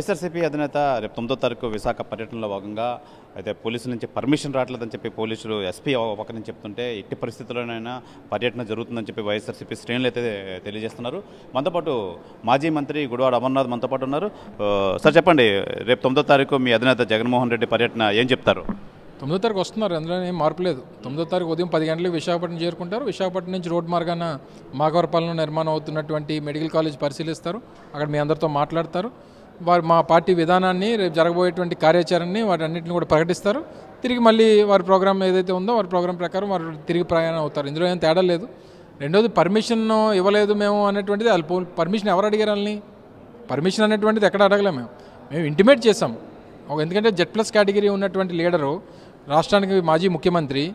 వైఎస్ఆర్సీపీ అధినేత రేపు 9వ తారీఖు విశాఖ పర్యటనలో భాగంగా అయితే పోలీసుల నుంచి పర్మిషన్ రావట్లేదని చెప్పి పోలీసులు ఎస్పీ ఒక నుంచి చెప్తుంటే ఎట్టి పరిస్థితుల్లోనైనా పర్యటన జరుగుతుందని చెప్పి వైఎస్ఆర్సీపీ శ్రేణులు అయితే తెలియజేస్తున్నారు. మనతో పాటు మాజీ మంత్రి గుడివాడ అమర్నాథ్ మనతో పాటు ఉన్నారు. సార్ చెప్పండి, రేపు 9వ తారీఖు మీ అధినేత జగన్మోహన్ రెడ్డి పర్యటన ఏం చెప్తారు? 9వ తారీఖు వస్తున్నారు, అందులో ఏం మార్పు లేదు. 9వ తారీఖు ఉదయం 10 గంటలకు విశాఖపట్నం చేరుకుంటారు. విశాఖపట్నం నుంచి రోడ్డు మార్గాన మాకవరపాలెంలో నిర్మాణం అవుతున్నటువంటి మెడికల్ కాలేజ్ పరిశీలిస్తారు. అక్కడ మీ అందరితో మాట్లాడతారు. వారు మా పార్టీ విధానాన్ని, రేపు జరగబోయేటువంటి కార్యాచరణని వాటన్నింటిని కూడా ప్రకటిస్తారు. తిరిగి మళ్ళీ వారి ప్రోగ్రాం ఏదైతే ఉందో వారి ప్రోగ్రాం ప్రకారం వారు తిరిగి ప్రయాణం అవుతారు. ఇందులో ఏం తేడా లేదు. రెండోది, పర్మిషన్ ఇవ్వలేదు మేము అనేటువంటిది వాళ్ళు పర్మిషన్ ఎవరు అడిగారు? వాళ్ళని పర్మిషన్ అనేటువంటిది ఎక్కడ అడగలేము. మేము ఇంటిమేట్ చేసాం. ఎందుకంటే Z+ కేటగిరీ ఉన్నటువంటి లీడరు, రాష్ట్రానికి మాజీ ముఖ్యమంత్రి.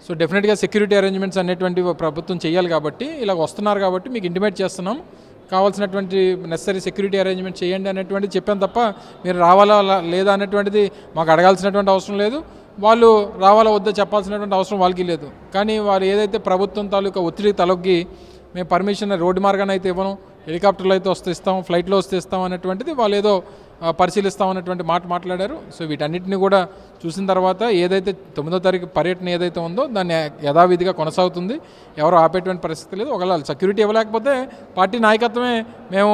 సో డెఫినెట్గా సెక్యూరిటీ అరేంజ్మెంట్స్ అనేటువంటివి ప్రభుత్వం చేయాలి కాబట్టి ఇలా వస్తున్నారు కాబట్టి మీకు ఇంటిమేట్ చేస్తున్నాం, కావాల్సినటువంటి నెసరీ సెక్యూరిటీ అరేంజ్మెంట్ చేయండి అనేటువంటిది చెప్పాను తప్ప మీరు రావాలా లేదా అనేటువంటిది మాకు అడగాల్సినటువంటి అవసరం లేదు. వాళ్ళు రావాలా వద్దా చెప్పాల్సినటువంటి అవసరం వాళ్ళకి లేదు. కానీ వారు ఏదైతే ప్రభుత్వం తాలూకా ఒత్తిడి తలొగ్గి మేము పర్మిషన్ రోడ్డు మార్గాన్ని అయితే ఇవ్వను, హెలికాప్టర్లో అయితే వస్తే ఇస్తాం, ఫ్లైట్లో వస్తే ఇస్తాం అనేటువంటిది వాళ్ళు ఏదో పరిశీలిస్తామన్నటువంటి మాట్లాడారు. సో వీటన్నిటిని కూడా చూసిన తర్వాత ఏదైతే 9వ తారీఖు పర్యటన ఏదైతే ఉందో దాన్ని యథావిధిగా కొనసాగుతుంది. ఎవరు ఆపేటువంటి పరిస్థితి లేదు. ఒకవేళ సెక్యూరిటీ ఇవ్వలేకపోతే పార్టీ నాయకత్వమే మేము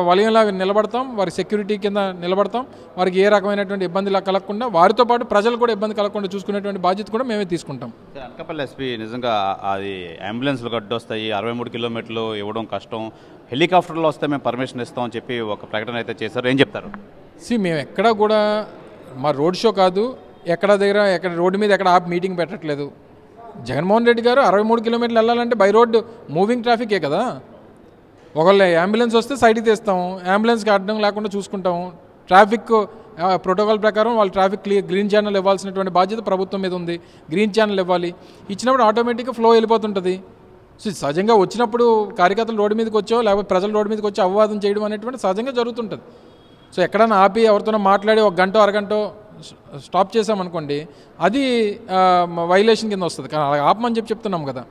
వలయంలాగా నిలబడతాం, వారి సెక్యూరిటీ కింద నిలబడతాం. వారికి ఏ రకమైనటువంటి ఇబ్బంది కలగకుండా, వారితో పాటు ప్రజలు కూడా ఇబ్బంది కలగకుండా చూసుకునేటువంటి బాధ్యత కూడా మేమే తీసుకుంటాం. అనకాపల్లి ఎస్పీ నిజంగా అది అంబులెన్స్లు గడ్డొస్తాయి, 63 కిలోమీటర్లు ఇవ్వడం కష్టం, హెలికాప్టర్లో వస్తే మేము పర్మిషన్ ఇస్తామని చెప్పి ఒక ప్రకటన అయితే చేశారు. ఏం చెప్తారు? మేము ఎక్కడా కూడా మా రోడ్ షో కాదు, ఎక్కడ రోడ్డు మీద ఎక్కడ ఆపి మీటింగ్ పెట్టట్లేదు. జగన్మోహన్ రెడ్డి గారు 63 కిలోమీటర్లు వెళ్ళాలంటే బై రోడ్డు మూవింగ్ ట్రాఫికే కదా. ఒకళ్ళు అంబులెన్స్ వస్తే సైడ్కి తీస్తాము, అంబులెన్స్కి అడ్డం లేకుండా చూసుకుంటాము. ట్రాఫిక్ ప్రోటోకాల్ ప్రకారం వాళ్ళు ట్రాఫిక్ గ్రీన్ ఛానల్ ఇవ్వాల్సినటువంటి బాధ్యత ప్రభుత్వం మీద ఉంది. గ్రీన్ ఛానల్ ఇవ్వాలి, ఇచ్చినప్పుడు ఆటోమేటిక్గా ఫ్లో వెళ్ళిపోతుంటుంది. సో సహజంగా వచ్చినప్పుడు కార్యకర్తలు రోడ్డు మీదకి వచ్చో లేకపోతే ప్రజలు రోడ్డు మీదకి వచ్చి అపవాదం చేయడం అనేటువంటి సహజంగా జరుగుతుంటుంది. సో ఎక్కడైనా ఆపి ఎవరితోనో మాట్లాడి 1 గంట అరగంట స్టాప్ చేసామనుకోండి, అది వైలేషన్ కింద వస్తుంది. కానీ అలా ఆపమని చెప్తున్నాం కదా.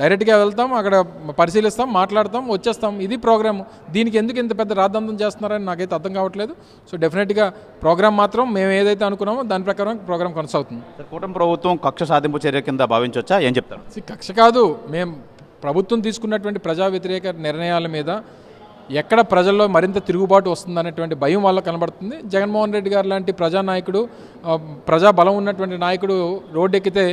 డైరెక్ట్గా వెళ్తాం, అక్కడ పరిశీలిస్తాం, మాట్లాడతాం, వచ్చేస్తాం. ఇది ప్రోగ్రామ్. దీనికి ఎందుకు ఇంత పెద్ద రాద్ధాంతం చేస్తున్నారని నాకైతే అర్థం కావట్లేదు. సో డెఫినెట్గా ప్రోగ్రామ్ మాత్రం మేము ఏదైతే అనుకున్నామో దాని ప్రకారం ప్రోగ్రామ్ కొనసాగుతుంది. కూటమి ప్రభుత్వం కక్ష సాధింపు చర్య కింద భావించవచ్చా? ఏం చెప్తారు? కక్ష కాదు, మేము ప్రభుత్వం తీసుకున్నటువంటి ప్రజా వ్యతిరేక నిర్ణయాల మీద ఎక్కడ ప్రజల్లో మరింత తిరుగుబాటు వస్తుందనేటువంటి భయం వల్ల కనబడుతుంది. జగన్మోహన్ రెడ్డి గారు లాంటి ప్రజానాయకుడు, ప్రజా బలం ఉన్నటువంటి నాయకుడు రోడ్డు ఎక్కితే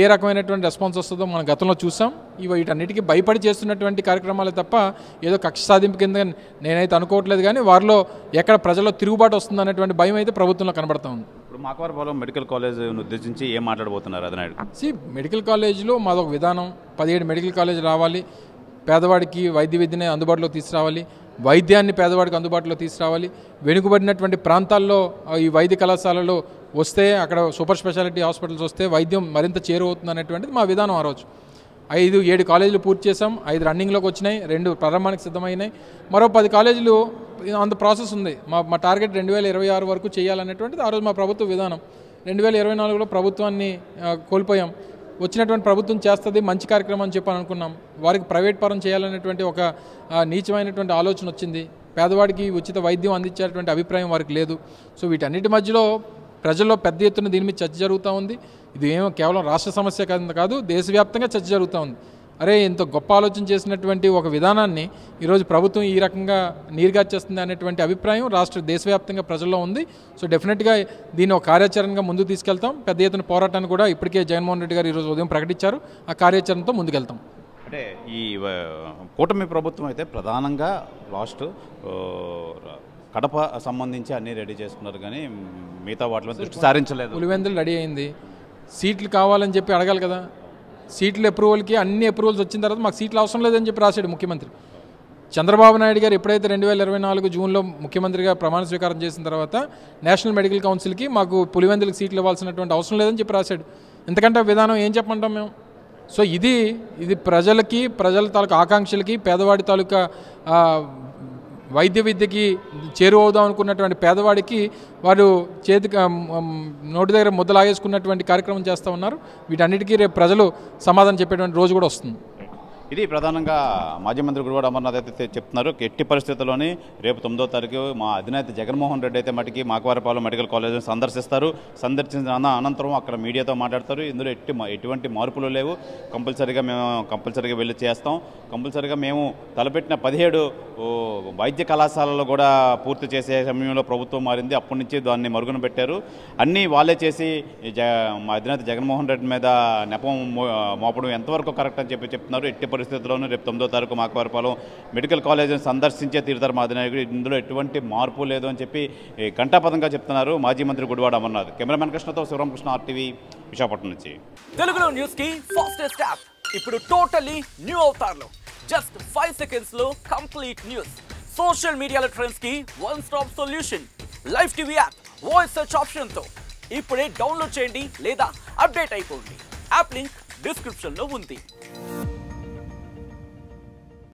ఏ రకమైనటువంటి రెస్పాన్స్ వస్తుందో మనం గతంలో చూసాం. వీటన్నిటికీ భయపడి చేస్తున్నటువంటి కార్యక్రమాలే తప్ప ఏదో కక్ష సాధింపు కింద నేనైతే అనుకోవట్లేదు. కానీ వారిలో ఎక్కడ ప్రజల్లో తిరుగుబాటు వస్తుందనేటువంటి భయం అయితే ప్రభుత్వంలో కనబడతా ఉంది. ఇప్పుడు మాకవరపాలెం మెడికల్ కాలేజ్ ఉద్దేశించి ఏం మాట్లాడబోతున్నారు అధినాయుడు? మెడికల్ కాలేజీలో మాదొక విధానం, 17 మెడికల్ కాలేజ్ రావాలి, పేదవాడికి వైద్య విద్యని అందుబాటులో తీసుకురావాలి, వైద్యాన్ని పేదవాడికి అందుబాటులో తీసుకురావాలి. వెనుకబడినటువంటి ప్రాంతాల్లో ఈ వైద్య కళాశాలలు వస్తే, అక్కడ సూపర్ స్పెషాలిటీ హాస్పిటల్స్ వస్తే వైద్యం మరింత చేరువవుతుంది అనేటువంటిది మా విధానం. ఆ రోజు 5-7 కాలేజీలు పూర్తి చేసాం, 5 రన్నింగ్లోకి వచ్చినాయి, 2 ప్రారంభానికి సిద్ధమైనాయి, మరో 10 కాలేజీలు అంత ప్రాసెస్ ఉంది. మా టార్గెట్ 2026 వరకు చేయాలనేటువంటిది ఆ రోజు మా ప్రభుత్వ విధానం. 2024లో ప్రభుత్వాన్ని కోల్పోయాం. వచ్చినటువంటి ప్రభుత్వం చేస్తుంది, మంచి కార్యక్రమం అని చెప్పని అనుకున్నాం. వారికి ప్రైవేట్ పరం చేయాలనేటువంటి ఒక నీచమైనటువంటి ఆలోచన వచ్చింది. పేదవాడికి ఉచిత వైద్యం అందించేటువంటి అభిప్రాయం వారికి లేదు. సో వీటన్నిటి మధ్యలో ప్రజల్లో పెద్ద ఎత్తున దీని మీద చర్చ జరుగుతూ ఉంది. ఇది ఏమో కేవలం రాష్ట్ర సమస్య కాదు, దేశవ్యాప్తంగా చర్చ జరుగుతూ ఉంది. అరే, ఇంత గొప్ప ఆలోచన చేసినటువంటి ఒక విధానాన్ని ఈరోజు ప్రభుత్వం ఈ రకంగా నీరుగార్చేస్తుంది అనేటువంటి అభిప్రాయం దేశవ్యాప్తంగా ప్రజల్లో ఉంది. సో డెఫినెట్గా దీన్ని ఒక కార్యాచరణగా ముందుకు తీసుకెళ్తాం. పెద్ద ఎత్తున పోరాటాన్ని కూడా ఇప్పటికే జగన్మోహన్ రెడ్డి గారు ఈరోజు ఉదయం ప్రకటించారు. ఆ కార్యాచరణతో ముందుకెళ్తాం. అంటే ఈ కూటమి ప్రభుత్వం అయితే ప్రధానంగా లాస్ట్ కడప సంబంధించి అన్నీ రెడీ చేసుకున్నారు, కానీ మిగతా వాటిలో దృష్టి సారించలేదు. పులివెందులు రెడీ అయింది, సీట్లు కావాలని చెప్పి అడగాలి కదా. సీట్ల అప్రూవల్కి అన్ని అప్రూవల్స్ వచ్చిన తర్వాత మాకు సీట్లు అవసరం లేదని చెప్పి రాశాడు ముఖ్యమంత్రి. చంద్రబాబు నాయుడు గారు ఎప్పుడైతే 2024 జూన్లో ముఖ్యమంత్రిగా ప్రమాణ స్వీకారం చేసిన తర్వాత నేషనల్ మెడికల్ కౌన్సిల్కి మాకు పులివెందులకు సీట్లు ఇవ్వాల్సినటువంటి అవసరం లేదని చెప్పి రాశాడు. ఎందుకంటే విధానం ఏం చెప్పమంటాం మేము? సో ఇది ప్రజలకి, ప్రజల తాలూకా ఆకాంక్షలకి, పేదవాడి తాలూకా వైద్య విద్యకి చేరువవుదాం అనుకున్నటువంటి పేదవాడికి వారు చేతికి నోటి దగ్గర ముద్దలాగేసుకున్నటువంటి కార్యక్రమం చేస్తూ ఉన్నారు. వీటన్నిటికీ రేపు ప్రజలు సమాధానం చెప్పేటువంటి రోజు కూడా వస్తుంది. ఇది ప్రధానంగా మాజీ మంత్రి గుడివాడ అమర్నాథ్ అయితే చెప్తున్నారు. ఎట్టి పరిస్థితుల్లోని రేపు 9వ తారీఖు మా అధినేత జగన్మోహన్ రెడ్డి అయితే మటుకి మాకవరపాలెం మెడికల్ కాలేజ్ని సందర్శిస్తారు. సందర్శించిన అనంతరం అక్కడ మీడియాతో మాట్లాడతారు. ఇందులో ఎటువంటి మార్పులు లేవు, కంపల్సరీగా వెళ్ళి చేస్తాం, కంపల్సరీగా మేము తలపెట్టిన 17 వైద్య కళాశాలలో కూడా పూర్తి చేసే సమయంలో ప్రభుత్వం మారింది. అప్పటి నుంచి దాన్ని మరుగున పెట్టారు. అన్నీ వాళ్ళే చేసి మా అధినేత జగన్మోహన్ రెడ్డి మీద నెపం మోపడం ఎంతవరకు కరెక్ట్ అని చెప్తున్నారు. ఎట్టి పరిస్థితుల్లోనూ రేపు 9వ తారీఖు మాకవరపాలెం మెడికల్ కాలేజ్ని సందర్శించే తీరుతారు మా అధినాయకుడు. ఇందులో ఎటువంటి మార్పు లేదు అని చెప్పి ఘంటాపథంగా చెప్తున్నారు మాజీ మంత్రి గుడివాడ అమర్నాథ్. కెమెరామెన్ కృష్ణతో శివరామకృష్ణ, RTV, విశాఖపట్నం నుంచి. తెలుగులో న్యూస్ కి ఫాస్టెస్ట్ యాప్ ఇప్పుడు టోటల్లీ న్యూ అవతార్లో జస్ట్ 5 సెకండ్స్ లో కంప్లీట్ న్యూస్. సోషల్ మీడియాలో ట్రెండ్స్ కి one stop solution. Live TV app voice search option తో ఇప్పుడే డౌన్లోడ్ చేయండి లేదా అప్డేట్ అయిపోండి. యాప్ లింక్ డిస్క్రిప్షన్ లో ఉంది.